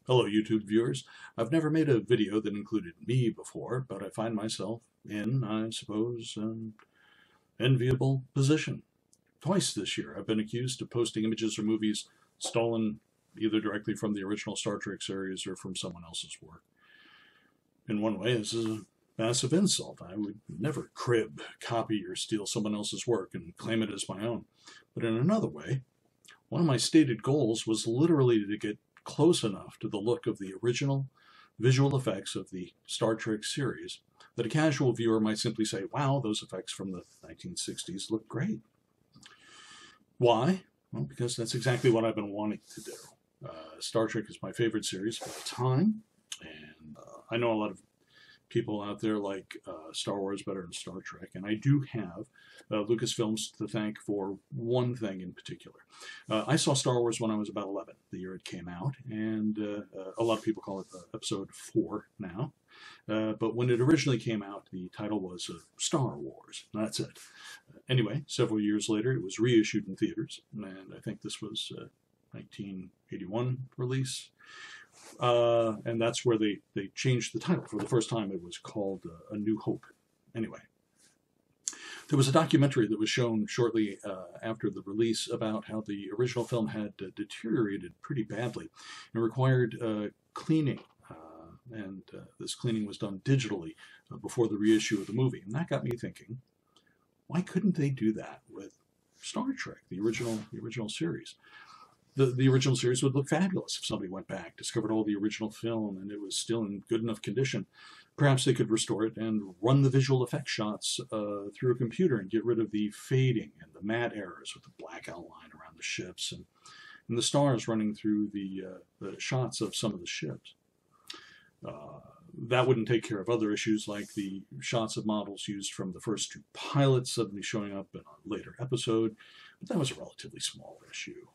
Hello, YouTube viewers. I've never made a video that included me before, but I find myself in, I suppose, an enviable position. Twice this year, I've been accused of posting images or movies stolen either directly from the original Star Trek series or from someone else's work. In one way, this is a massive insult. I would never crib, copy, or steal someone else's work and claim it as my own. But in another way, one of my stated goals was literally to get close enough to the look of the original visual effects of the Star Trek series that a casual viewer might simply say, wow, those effects from the 1960s look great. Why? Well, because that's exactly what I've been wanting to do. Star Trek is my favorite series of all time, and I know a lot of people out there like Star Wars better than Star Trek, and I do have Lucasfilms to thank for one thing in particular. I saw Star Wars when I was about 11, the year it came out, and a lot of people call it Episode 4 now. But when it originally came out, the title was Star Wars. That's it. Anyway, several years later, it was reissued in theaters, and I think this was 1981 release. And that's where they changed the title. For the first time, it was called A New Hope. Anyway, there was a documentary that was shown shortly after the release about how the original film had deteriorated pretty badly and required cleaning. And this cleaning was done digitally before the reissue of the movie. And that got me thinking, why couldn't they do that with Star Trek, the original series? The original series would look fabulous if somebody went back, discovered all the original film, and it was still in good enough condition. Perhaps they could restore it and run the visual effects shots through a computer and get rid of the fading and the matte errors with the black outline around the ships and the stars running through the shots of some of the ships. That wouldn't take care of other issues like the shots of models used from the first two pilots suddenly showing up in a later episode, but that was a relatively small issue.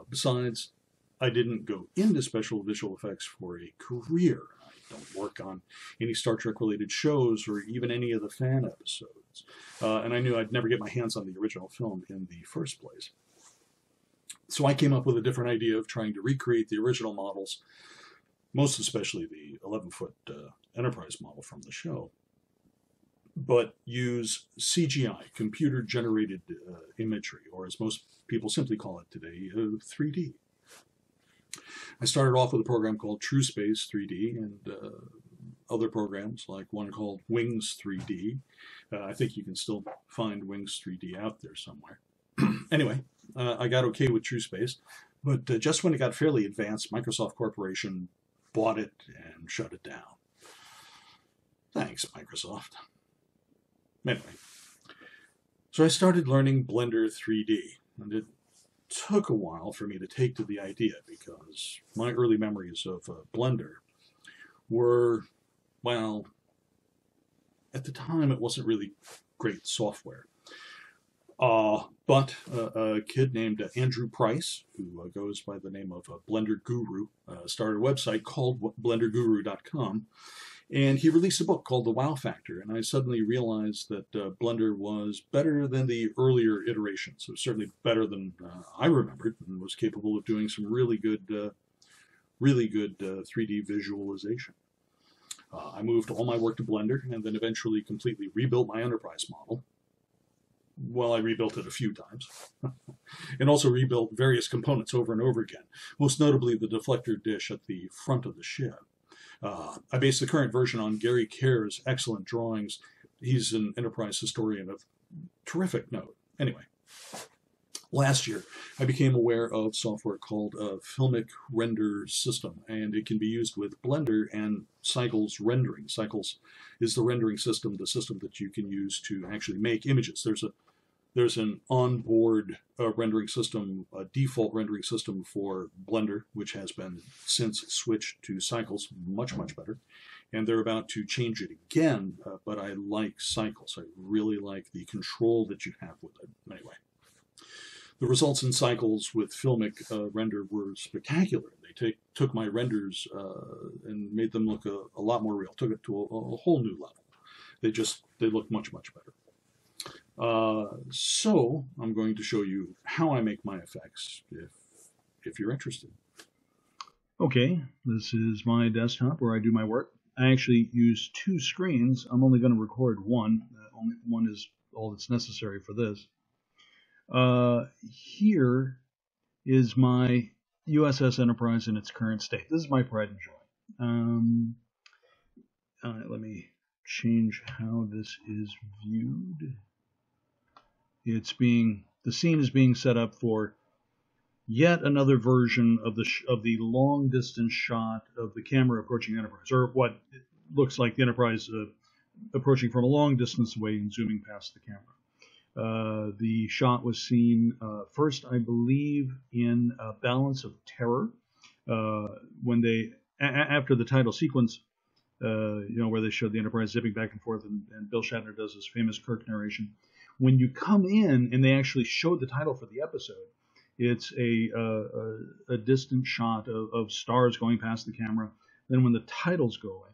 Besides, I didn't go into special visual effects for a career. I don't work on any Star Trek related shows or even any of the fan episodes. And I knew I'd never get my hands on the original film in the first place. So I came up with a different idea of trying to recreate the original models, most especially the 11-foot Enterprise model from the show, but use CGI, computer-generated imagery, or as most people simply call it today, 3D. I started off with a program called True Space 3D and other programs like one called Wings 3D. I think you can still find Wings 3D out there somewhere. Anyway, I got okay with True Space, but just when it got fairly advanced, Microsoft Corporation bought it and shut it down. Thanks, Microsoft. Anyway, so I started learning Blender 3D, and it took a while for me to take to the idea because my early memories of Blender were, well, at the time it wasn't really great software. But a kid named Andrew Price, who goes by the name of Blender Guru, started a website called blenderguru.com. And he released a book called The Wow Factor, and I suddenly realized that Blender was better than the earlier iterations. It was certainly better than I remembered, and was capable of doing some really good 3D visualization. I moved all my work to Blender, and then eventually completely rebuilt my Enterprise model. Well, I rebuilt it a few times, and also rebuilt various components over and over again, most notably the deflector dish at the front of the ship. I based the current version on Gary Kerr's excellent drawings. He's an Enterprise historian of terrific note. Anyway, last year I became aware of software called Filmic Render System, and it can be used with Blender and Cycles rendering. Cycles is the rendering system, the system that you can use to actually make images. There's an onboard rendering system, a default rendering system for Blender, which has been since switched to Cycles, much better. And they're about to change it again, but I like Cycles. I really like the control that you have with it. Anyway, the results in Cycles with Filmic Render were spectacular. They took my renders and made them look a lot more real, took it to a whole new level. They look much better. So I'm going to show you how I make my effects if you're interested. Okay, this is my desktop where I do my work. I actually use two screens. I'm only going to record one. Only one is all that's necessary for this. Here is my USS Enterprise in its current state. This is my pride and joy. Let me change how this is viewed. The scene is being set up for yet another version of the long distance shot of the camera approaching Enterprise, or what looks like the Enterprise approaching from a long distance away and zooming past the camera. The shot was seen first, I believe, in Balance of Terror, when they after the title sequence, where they showed the Enterprise zipping back and forth, and Bill Shatner does his famous Kirk narration. When you come in and they actually showed the title for the episode, it's a distant shot of stars going past the camera. Then when the titles go away,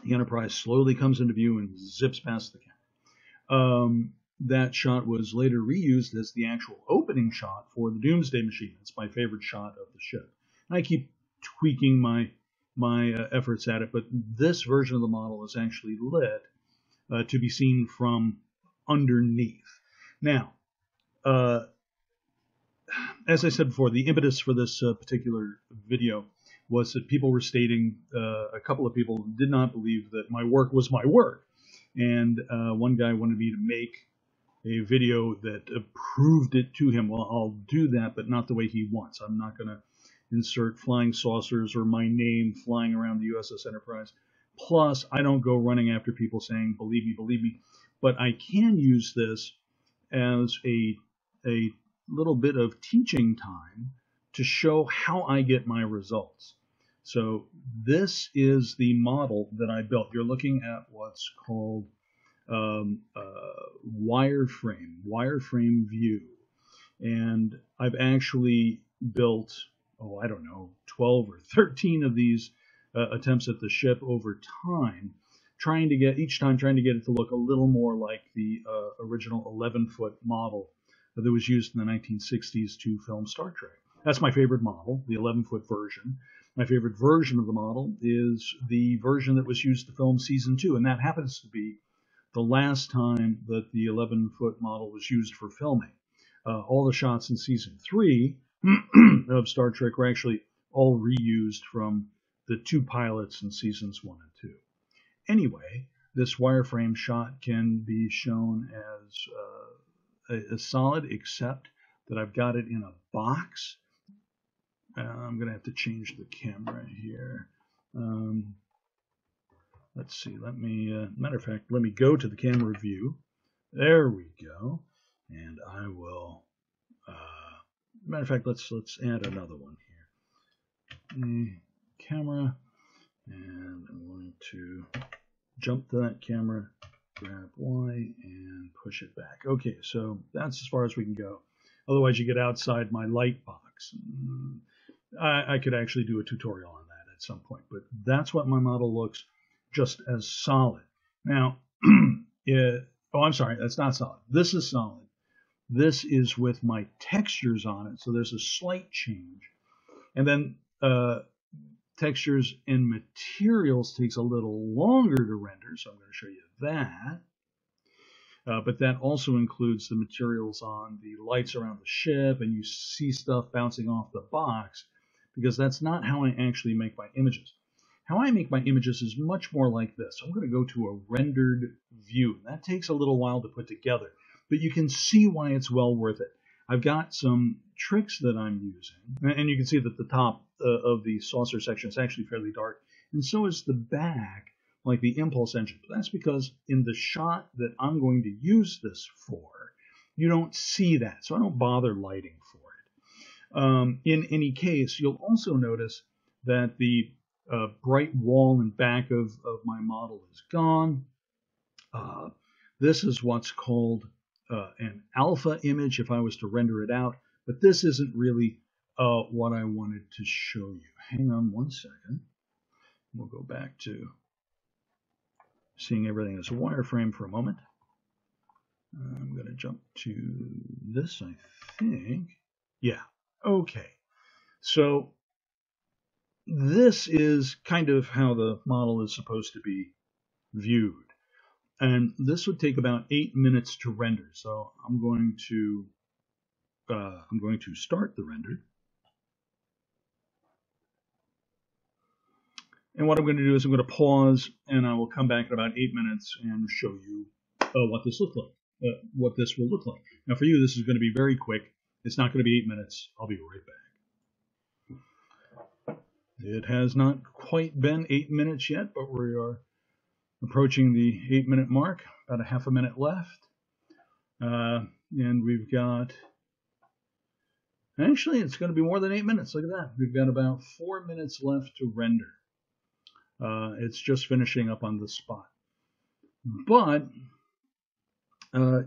the Enterprise slowly comes into view and zips past the camera. That shot was later reused as the actual opening shot for the Doomsday Machine. It's my favorite shot of the ship. And I keep tweaking my efforts at it, but this version of the model is actually lit to be seen from underneath. Now, as I said before, the impetus for this particular video was that people were stating, a couple of people did not believe that my work was my work. And one guy wanted me to make a video that proved it to him. Well, I'll do that, but not the way he wants. I'm not going to insert flying saucers or my name flying around the USS Enterprise. Plus, I don't go running after people saying, believe me, believe me. But I can use this as a little bit of teaching time to show how I get my results. So this is the model that I built. You're looking at what's called wireframe view. And I've actually built, 12 or 13 of these attempts at the ship over time, trying to get it to look a little more like the original 11-foot model that was used in the 1960s to film Star Trek. That's my favorite model, the 11-foot version. My favorite version of the model is the version that was used to film season 2, and that happens to be the last time that the 11-foot model was used for filming. All the shots in season 3 of Star Trek were actually all reused from the 2 pilots in seasons 1 and 2. Anyway, this wireframe shot can be shown as solid, except that I've got it in a box. I'm going to have to change the camera here. Let's see. Matter of fact, let me go to the camera view. There we go. And I will. Matter of fact, let's add another one here. The camera, and I'm going to jump to that camera, grab Y, and push it back. Okay, so that's as far as we can go. Otherwise, you get outside my light box. I could actually do a tutorial on that at some point, but that's what my model looks, just as solid. Now, I'm sorry, that's not solid. This is solid. This is with my textures on it, so there's a slight change. And then textures and materials takes a little longer to render, so I'm going to show you that. But that also includes the materials on the lights around the ship, and you see stuff bouncing off the box, because that's not how I actually make my images. How I make my images is much more like this. I'm going to go to a rendered view. That takes a little while to put together, but you can see why it's well worth it. I've got some tricks that I'm using, and you can see that the top of the saucer section is actually fairly dark, and so is the back, like the impulse engine. But that's because in the shot that I'm going to use this for, you don't see that, so I don't bother lighting for it. In any case, you'll also notice that the bright wall and back of my model is gone. This is what's called an alpha image if I was to render it out, but this isn't really what I wanted to show you. Hang on one second. We'll go back to seeing everything as a wireframe for a moment. I'm going to jump to this, I think. Yeah, okay. So this is kind of how the model is supposed to be viewed. And this would take about 8 minutes to render. So I'm going to start the render. And what I'm going to do is I'm going to pause, and I will come back in about 8 minutes and show you what this looks like, what this will look like. Now, for you, this is going to be very quick. It's not going to be 8 minutes. I'll be right back. It has not quite been 8 minutes yet, but we are approaching the 8-minute mark. About a half a minute left. And we've got, actually, it's going to be more than 8 minutes. Look at that. We've got about 4 minutes left to render. It's just finishing up on the spot. But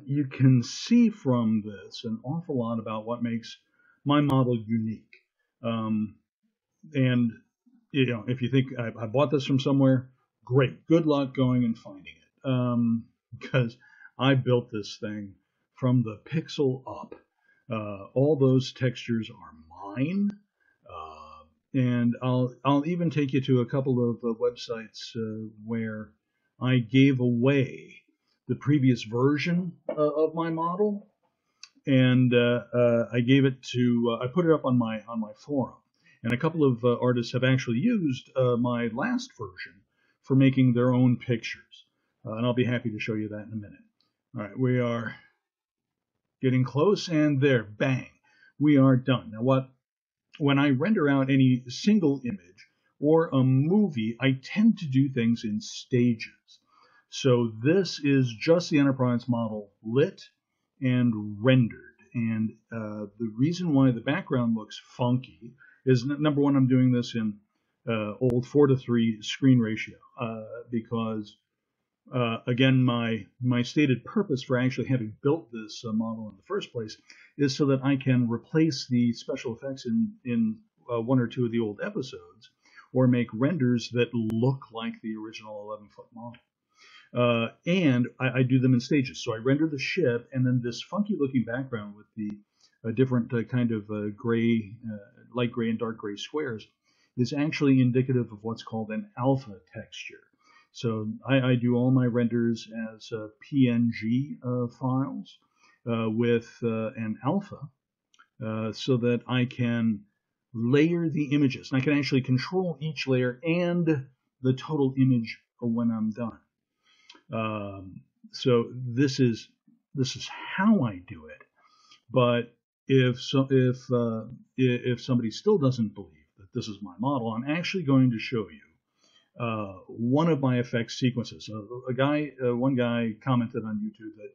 you can see from this an awful lot about what makes my model unique. And you know, if you think I bought this from somewhere, great. Good luck going and finding it. Because I built this thing from the pixel up. All those textures are mine. And I'll even take you to a couple of websites where I gave away the previous version of my model, and I gave it to I put it up on my forum, and a couple of artists have actually used my last version for making their own pictures, and I'll be happy to show you that in a minute. All right, we are getting close, and there, bang, we are done. Now, when I render out any single image or a movie, I tend to do things in stages. So this is just the Enterprise model lit and rendered. And the reason why the background looks funky is, number one, I'm doing this in old 4:3 screen ratio because, again, my stated purpose for actually having built this model in the first place is so that I can replace the special effects in one or two of the old episodes, or make renders that look like the original 11-foot model. And I do them in stages. So I render the ship, and then this funky-looking background with the different kind of gray, light gray and dark gray squares is actually indicative of what's called an alpha texture. So I do all my renders as PNG files with an alpha so that I can layer the images. And I can actually control each layer and the total image when I'm done. So this is how I do it. But if somebody still doesn't believe that this is my model, I'm actually going to show you one of my effects sequences. One guy commented on YouTube that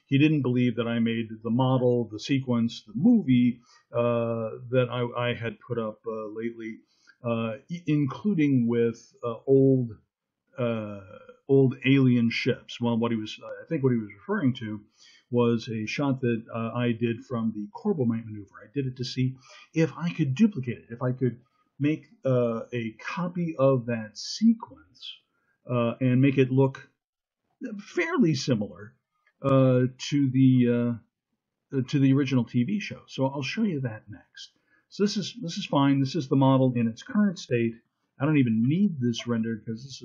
he didn't believe that I made the model, the sequence, the movie that I had put up lately, including with old alien ships. Well, I think what he was referring to was a shot that I did from the Corbomite maneuver. I did it to see if I could duplicate it, if I could make a copy of that sequence and make it look fairly similar to the original TV show. So I'll show you that next. So this is fine. This is the model in its current state. I don't even need this rendered because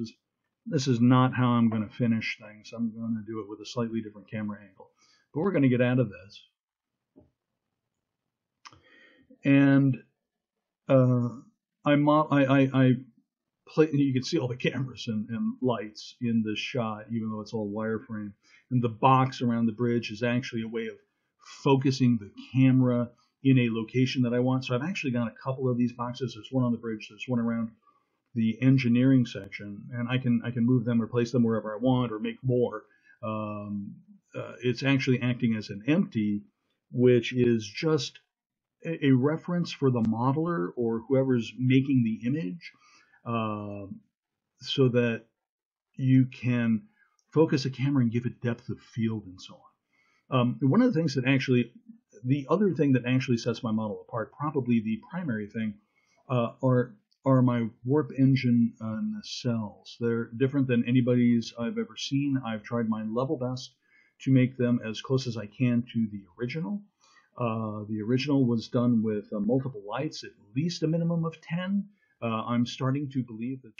this is not how I'm going to finish things. I'm going to do it with a slightly different camera angle. But we're going to get out of this. And you can see all the cameras and lights in this shot, even though it's all wireframe. And the box around the bridge is actually a way of focusing the camera in a location that I want. So I've actually got a couple of these boxes. There's one on the bridge. There's one around the engineering section, and I can move them or place them wherever I want or make more. It's actually acting as an empty, which is just a reference for the modeler or whoever's making the image, so that you can focus a camera and give it depth of field and so on. One of the things that actually, the other thing that actually sets my model apart, probably the primary thing, are my warp engine nacelles. They're different than anybody's I've ever seen. I've tried my level best to make them as close as I can to the original. The original was done with multiple lights, at least a minimum of 10. I'm starting to believe that